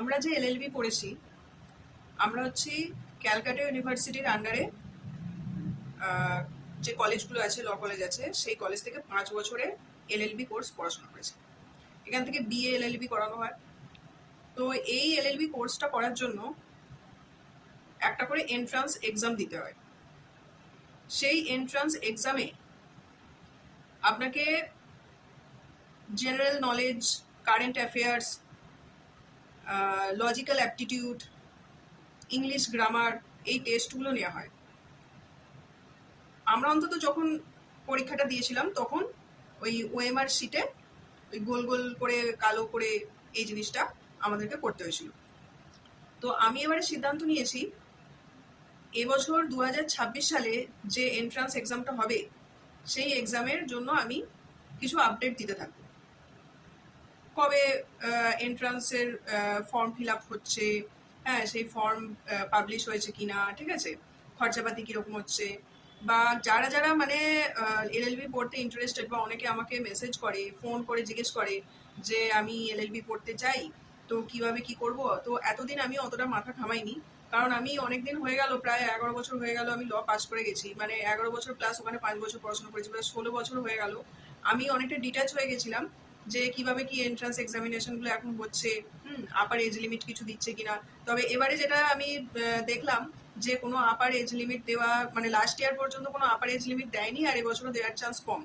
আমরা যে এলএলবি পড়েছি, আমরা হচ্ছি ক্যালকাটা ইউনিভার্সিটির আন্ডারে যে কলেজগুলো আছে, ল কলেজ আছে, সেই কলেজ থেকে 5 বছরের এলএলবি কোর্স পড়াশোনা করেছে। এখান থেকে বিএ এলএলবি করানো হয়। তো এই এলএলবি কোর্সটা করার জন্য একটা করে এন্ট্রান্স এক্সাম দিতে হয়। সেই এন্ট্রান্স এক্সামে আপনাকে general knowledge, current affairs, logical aptitude, English grammar, এই টেস্টগুলো নেওয়া হয়। আমরা অন্তত যখন পরীক্ষাটা দিয়েছিলাম তখন ওই ওএমআর শিটে ওই গোল গোল করে কালো করে এই জিনিসটা আমাদেরকে করতে হয়েছিল। তো আমি এবারে সিদ্ধান্ত নিয়েছি, এবছর 2026 সালে যে এন্ট্রান্স এক্সামটা হবে সেই এক্সামের জন্য আমি কিছু আপডেট দিতে থাকবো। কবে এন্ট্রান্সের ফর্ম ফিল আপ হচ্ছে, হ্যাঁ সেই ফর্ম পাবলিশ হয়েছে কিনা, ঠিক আছে, খরচাপাতি কিরকম হচ্ছে, বা যারা যারা মানে এলএলবি পড়তে ইন্টারেস্টেড, বা অনেকে আমাকে মেসেজ করে, ফোন করে জিজ্ঞেস করে যে আমি এলএলবি পড়তে চাই, তো কিভাবে কি করব। তো এতদিন আমি অতটা মাথা ঘামাইনি, কারণ আমি অনেকদিন হয়ে গেল, প্রায় 11 বছর হয়ে গেল আমি ল পাস করে গেছি। মানে 11 বছর প্লাস ওখানে 5 বছর পড়াশোনা করেছি, প্রায় 16 বছর হয়ে গেল। আমি অনেকটা ডিটাচ হয়ে গেছিলাম যে কিভাবে কি এন্ট্রান্স এক্সামিনেশনগুলো এখন হচ্ছে, আপার এজ লিমিট কিছু দিচ্ছে কিনা। তবে এবারে যেটা আমি দেখলাম যে কোনো আপার এজ লিমিট দেওয়া, মানে লাস্ট ইয়ার পর্যন্ত কোনো আপার এজ লিমিট দেয়নি, আর এবছরও দেওয়ার চান্স কম।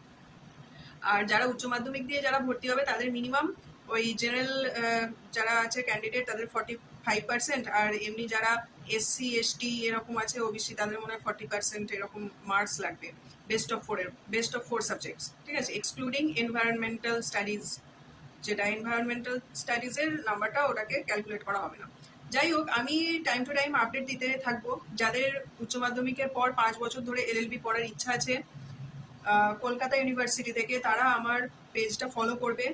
আর যারা উচ্চ মাধ্যমিক দিয়ে যারা ভর্তি হবে তাদের মিনিমাম ওই জেনারেল যারা আছে ক্যান্ডিডেট তাদের 45%, আর এমনি যারা এসসি এসটি এরকম আছে ওবিসি তাদের মনে হয় 40% এরকম মার্কস লাগবে বেস্ট অফ 4 সাবজেক্টস, ঠিক আছে, এক্সক্লুডিং এনভায়রনমেন্টাল স্টাডিজ। যেটা এনভায়রনমেন্টাল স্টাডিজের নাম্বারটা ওটাকে ক্যালকুলেট করা হবে না। যাই হোক, আমি টাইম টু টাইম আপডেট দিতে থাকবো। যাদের উচ্চ মাধ্যমিকের পর 5 বছর ধরে এলএলবি পড়ার ইচ্ছা আছে কলকাতা ইউনিভার্সিটি থেকে, তারা আমার পেজটা ফলো করবে।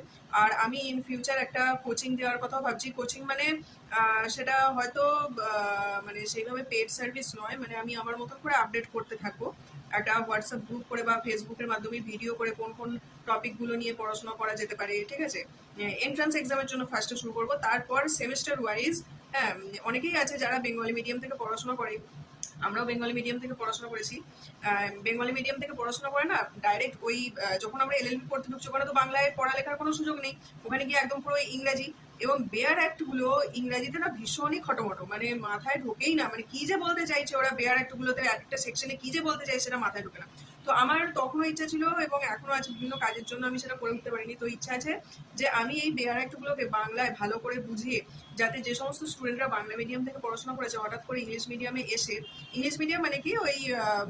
আর আমি ইন ফিউচার একটা কোচিং দেওয়ার কথাও ভাবছি। কোচিং মানে সেটা হয়তো মানে সেইভাবে পেড সার্ভিস নয়, মানে আমি আমার মতন করে আপডেট করতে থাকবো। একটা হোয়াটসঅ্যাপ গ্রুপ করে বা ফেসবুকের মাধ্যমে ভিডিও করে কোন কোন টপিকগুলো নিয়ে পড়াশোনা করা যেতে পারে, ঠিক আছে। এন্ট্রান্স এক্সামের জন্য ফার্স্টে শুরু করবো, তারপর সেমিস্টার ওয়াইজ। হ্যাঁ, অনেকেই আছে যারা বেঙ্গলি মিডিয়াম থেকে পড়াশোনা করে, আমরাও বেঙ্গলি মিডিয়াম থেকে পড়াশোনা করেছি। বেঙ্গলি মিডিয়াম থেকে পড়াশোনা করে না ডাইরেক্ট ওই যখন আমরা এলএলবি পড়তে ঢুকছি ওখানে তো বাংলায় পড়ালেখার কোনো সুযোগ নেই, ওখানে গিয়ে একদম পুরো ইংরাজি। এবং বেয়ার অ্যাক্ট গুলো ইংরাজিতে না ভীষণই খটোমটো, মানে মাথায় ঢোকেই না, মানে কি যে বলতে চাইছে ওরা বেয়ার অ্যাক্ট গুলোতে একটা সেকশনে কি যে বলতে চাইছে সেটা মাথায় ঢোকে না। তো আমার তখনও ইচ্ছা ছিল এবং এখনো আছে, বিভিন্ন কাজের জন্য আমি সেটা করে উঠতে পারিনি। তো ইচ্ছা আছে যে আমি এই বেয়ার অ্যাক্ট গুলোকে বাংলায় ভালো করে বুঝিয়ে, যাতে যে সমস্ত স্টুডেন্টরা বাংলা মিডিয়াম থেকে পড়াশোনা করেছে হঠাৎ করে ইংলিশ মিডিয়ামে এসে, ইংলিশ মিডিয়াম মানে কি ওই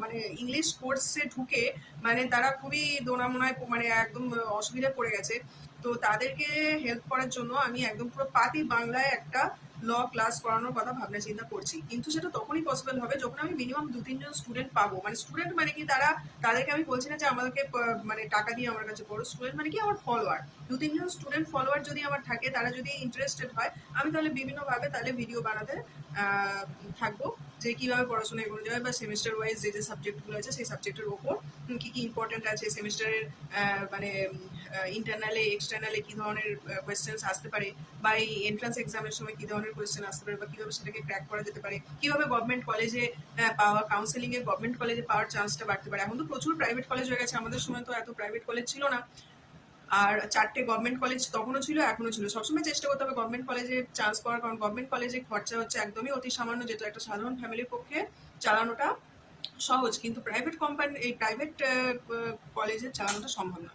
মানে ইংলিশ কোর্সে ঢুকে মানে তারা খুবই দোনামোনায়, মানে একদম অসুবিধায় পড়ে গেছে। তো তাদেরকে হেল্প করার জন্য আমি একদম পুরো পাতি বাংলায় একটা ল ক্লাস করানোর কথা ভাবনা চিন্তা করছি। কিন্তু সেটা তখনই পসিবল হবে যখন আমি মিনিমাম 2-3 জন স্টুডেন্ট পাবো। মানে স্টুডেন্ট মানে কি, তাদেরকে আমি বলছি না যে আমাদেরকে মানে টাকা দিয়ে আমার কাছে পড়ো। স্টুডেন্ট মানে কি আমার ফলোয়ার, 2-3 জন স্টুডেন্ট ফলোয়ার যদি আমার থাকে, তারা যদি ইন্টারেস্টেড হয়, আমি তাহলে বিভিন্নভাবে তাহলে ভিডিও বানাতে থাকবো যে কিভাবে পড়াশোনা এগোনো যাবে, বা সেমিস্টার ওয়াইজ যে যে সাবজেক্টগুলো আছে সেই সাবজেক্টের ওপর কি কি ইম্পর্টেন্ট আছে, সেমিস্টারের মানে ইন্টারনালে এক্সটার্নালে কি ধরনের কোয়েশ্চেন্স আসতে পারে, বা এই এন্ট্রান্স এক্সামের সময় কি ধরনের কোয়েশ্চেন আসতে পারে, বা কিভাবে সেটাকে ক্র্যাক করা যেতে পারে, কিভাবে গভর্নমেন্ট কলেজে পাওয়া, কাউন্সেলিং এ গভর্নমেন্ট কলেজে পাওয়ার চান্সটা বাড়তে পারে। এখন তো প্রচুর প্রাইভেট কলেজ হয়ে গেছে, আমাদের সময় তো এত প্রাইভেট কলেজ ছিল না। আর 4টে গভর্নমেন্ট কলেজ তখনও ছিল, এখনো ছিল। সবসময় চেষ্টা করতে হবে গভর্নমেন্ট কলেজে চান্স পাওয়ার, কারণ গভর্নমেন্ট কলেজে খরচা হচ্ছে একদমই অতি সামান্য, যেটা একটা সাধারণ ফ্যামিলির পক্ষে চালানোটা সহজ, কিন্তু প্রাইভেট কোম্পানি এই প্রাইভেট কলেজে চালানোটা সম্ভব না।